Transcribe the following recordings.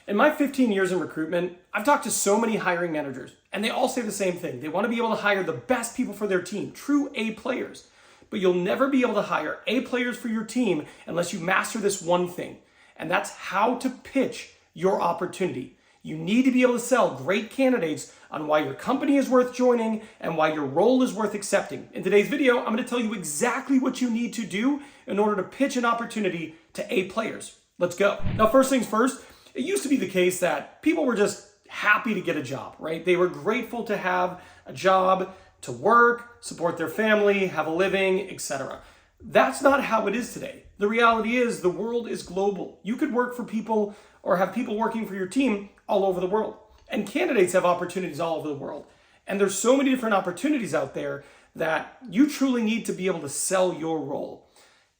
In my 15 years in recruitment, I've talked to so many hiring managers, and they all say the same thing. They want to be able to hire the best people for their team, true A players. But you'll never be able to hire A players for your team unless you master this one thing, and that's how to pitch your opportunity. You need to be able to sell great candidates on why your company is worth joining and why your role is worth accepting. In today's video, I'm going to tell you exactly what you need to do in order to pitch an opportunity to A players. Let's go. Now, first things first, it used to be the case that people were just happy to get a job, right? They were grateful to have a job, to work, support their family, have a living, etc. That's not how it is today. The reality is the world is global. You could work for people or have people working for your team all over the world. And candidates have opportunities all over the world. And there's so many different opportunities out there that you truly need to be able to sell your role.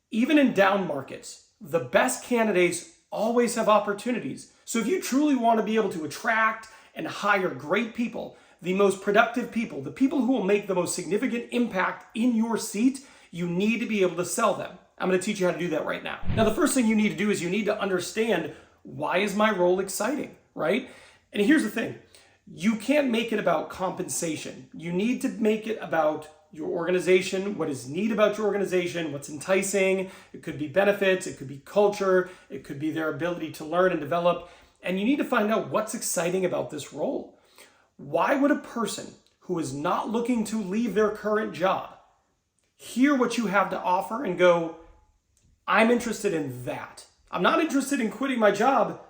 Even in down markets, the best candidates always have opportunities. So if you truly want to be able to attract and hire great people, the most productive people, the people who will make the most significant impact in your seat, you need to be able to sell them. I'm going to teach you how to do that right now. Now, the first thing you need to do is you need to understand, why is my role exciting, right? And here's the thing. You can't make it about compensation. You need to make it about your organization, what is neat about your organization, what's enticing. It could be benefits, it could be culture, it could be their ability to learn and develop. And you need to find out what's exciting about this role. Why would a person who is not looking to leave their current job hear what you have to offer and go, I'm interested in that. I'm not interested in quitting my job,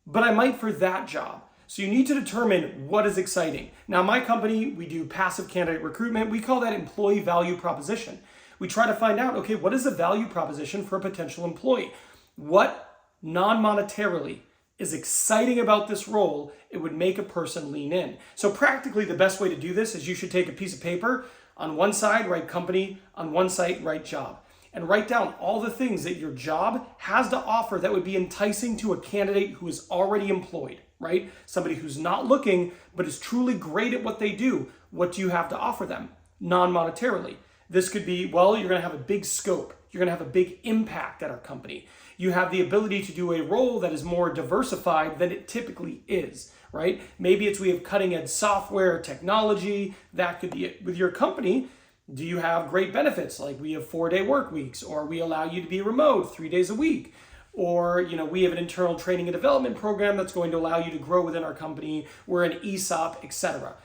but I might for that job. So you need to determine what is exciting. Now, my company, we do passive candidate recruitment. We call that employee value proposition. We try to find out, okay, what is the value proposition for a potential employee? What non-monetarily is exciting about this role? It would make a person lean in. So practically the best way to do this is you should take a piece of paper. On one side, write company. On one side, write job. And write down all the things that your job has to offer that would be enticing to a candidate who is already employed, right? Somebody who's not looking, but is truly great at what they do. What do you have to offer them non-monetarily? This could be, well, you're going to have a big scope. You're going to have a big impact at our company. You have the ability to do a role that is more diversified than it typically is, right? Maybe it's we have cutting edge software, technology. That could be it. With your company, do you have great benefits? Like we have 4-day work weeks, or we allow you to be remote 3 days a week. Or, we have an internal training and development program that's going to allow you to grow within our company. We're an ESOP, etc.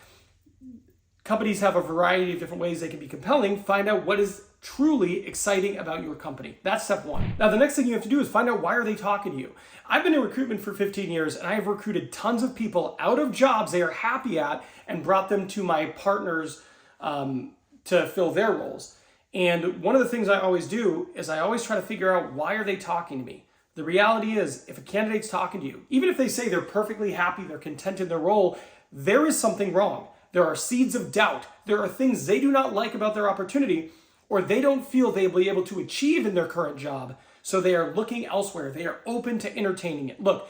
Companies have a variety of different ways they can be compelling. Find out what is truly exciting about your company. That's step one. Now, the next thing you have to do is find out, why are they talking to you? I've been in recruitment for 15 years, and I have recruited tons of people out of jobs they are happy at and brought them to my partners to fill their roles. And one of the things I always do is I always try to figure out, why are they talking to me? The reality is, if a candidate's talking to you, even if they say they're perfectly happy, they're content in their role, there is something wrong. There are seeds of doubt. There are things they do not like about their opportunity, or they don't feel they'll be able to achieve in their current job. So they are looking elsewhere. They are open to entertaining it. Look,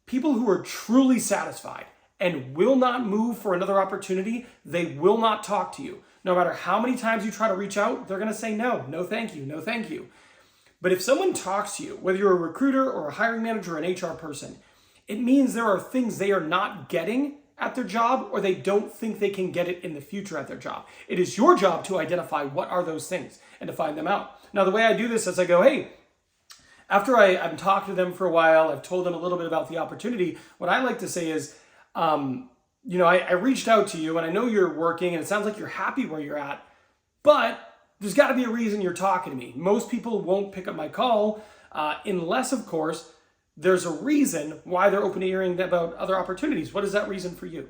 people who are truly satisfied and will not move for another opportunity, they will not talk to you. No matter how many times you try to reach out, they're going to say no, no thank you, no thank you. But if someone talks to you, whether you're a recruiter or a hiring manager or an HR person, it means there are things they are not getting at their job, or they don't think they can get it in the future at their job. It is your job to identify what are those things and to find them out. Now, the way I do this is I go, hey, after I've talked to them for a while, I've told them a little bit about the opportunity, what I like to say is, I reached out to you and I know you're working and it sounds like you're happy where you're at, but there's got to be a reason you're talking to me. Most people won't pick up my call unless, of course, there's a reason why they're open to hearing about other opportunities. What is that reason for you?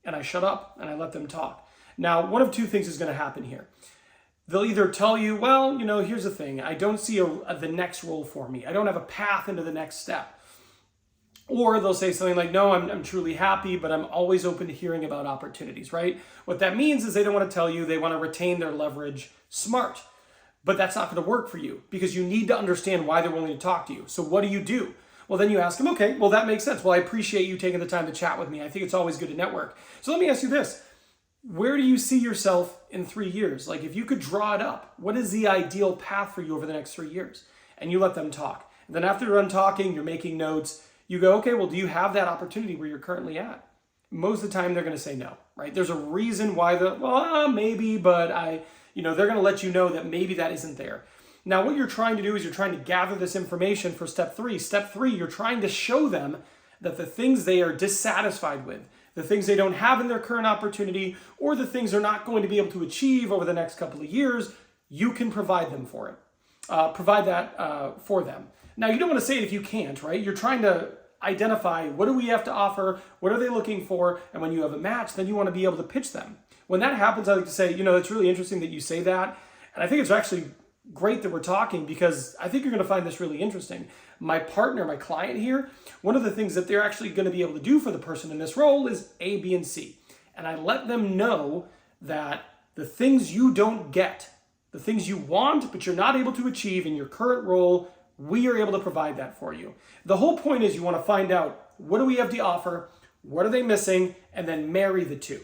And I shut up and I let them talk. Now, one of two things is going to happen here. They'll either tell you, well, here's the thing. I don't see the next role for me. I don't have a path into the next step. Or they'll say something like, no, I'm truly happy, but I'm always open to hearing about opportunities, right? What that means is they don't want to tell you, they want to retain their leverage smart. But that's not going to work for you, because you need to understand why they're willing to talk to you. So what do? Well, then you ask them, okay, well, that makes sense. Well, I appreciate you taking the time to chat with me. I think it's always good to network. So let me ask you this. Where do you see yourself in 3 years? Like, if you could draw it up, what is the ideal path for you over the next 3 years? And you let them talk. And then after you're done talking, you're making notes, You go, okay, well, do you have that opportunity where you're currently at? Most of the time, they're going to say no, right? There's a reason why maybe, but they're going to let you know that maybe that isn't there. Now, what you're trying to do is you're trying to gather this information for step 3. Step 3, you're trying to show them that the things they are dissatisfied with, the things they don't have in their current opportunity, or the things they're not going to be able to achieve over the next couple of years, you can provide them for it. Provide that for them. Now, you don't want to say it if you can't, right? You're trying to identify what do we have to offer, what are they looking for, and when you have a match, then you want to be able to pitch them. When that happens, I like to say, it's really interesting that you say that, and I think it's actually great that we're talking because I think you're going to find this really interesting. My partner, my client here, one of the things that they're actually going to be able to do for the person in this role is A, B, and C. And I let them know that the things you don't get, the things you want but you're not able to achieve in your current role, we are able to provide that for you. The whole point is you want to find out what do we have to offer, what are they missing, and then marry the two.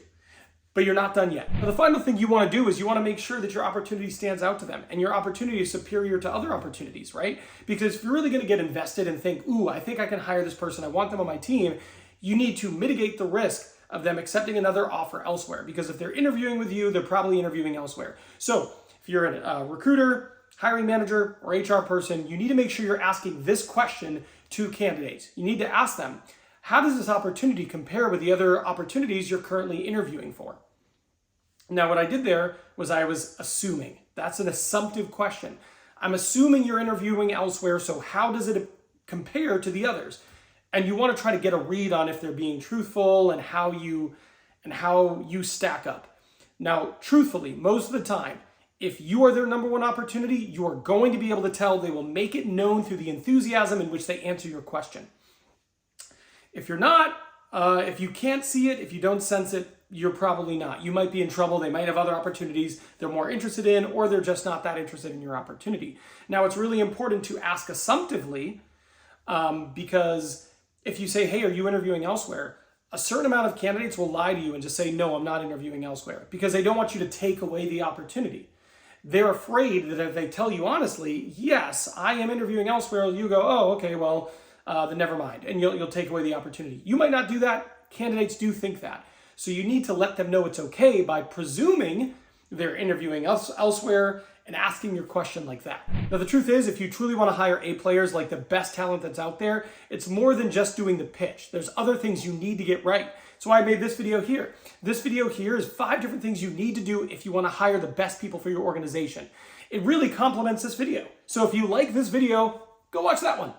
But you're not done yet. But the final thing you want to do is you want to make sure that your opportunity stands out to them and your opportunity is superior to other opportunities, right? Because if you're really going to get invested and think, ooh, I think I can hire this person, I want them on my team, you need to mitigate the risk of them accepting another offer elsewhere. Because if they're interviewing with you, they're probably interviewing elsewhere. So if you're a recruiter, hiring manager, or HR person, you need to make sure you're asking this question to candidates. You need to ask them, how does this opportunity compare with the other opportunities you're currently interviewing for? Now, what I did there was I was assuming. That's an assumptive question. I'm assuming you're interviewing elsewhere, so how does it compare to the others? And you want to try to get a read on if they're being truthful and how you stack up. Now, truthfully, most of the time, if you are their number one opportunity, you are going to be able to tell. They will make it known through the enthusiasm in which they answer your question. If you're not, if you can't see it, if you don't sense it, you're probably not. You might be in trouble. They might have other opportunities they're more interested in, or they're just not that interested in your opportunity. Now, it's really important to ask assumptively because if you say, hey, are you interviewing elsewhere? A certain amount of candidates will lie to you and just say, no, I'm not interviewing elsewhere because they don't want you to take away the opportunity. They're afraid that if they tell you honestly, yes, I am interviewing elsewhere, you go, oh, okay, well, then never mind. And you'll take away the opportunity. You might not do that. Candidates do think that. So you need to let them know it's okay by presuming they're interviewing elsewhere and asking your question like that. Now, the truth is, if you truly want to hire A players, like the best talent that's out there, it's more than just doing the pitch. There's other things you need to get right. That's why I made this video here. This video here is 5 different things you need to do if you want to hire the best people for your organization. It really complements this video. So if you like this video, go watch that one.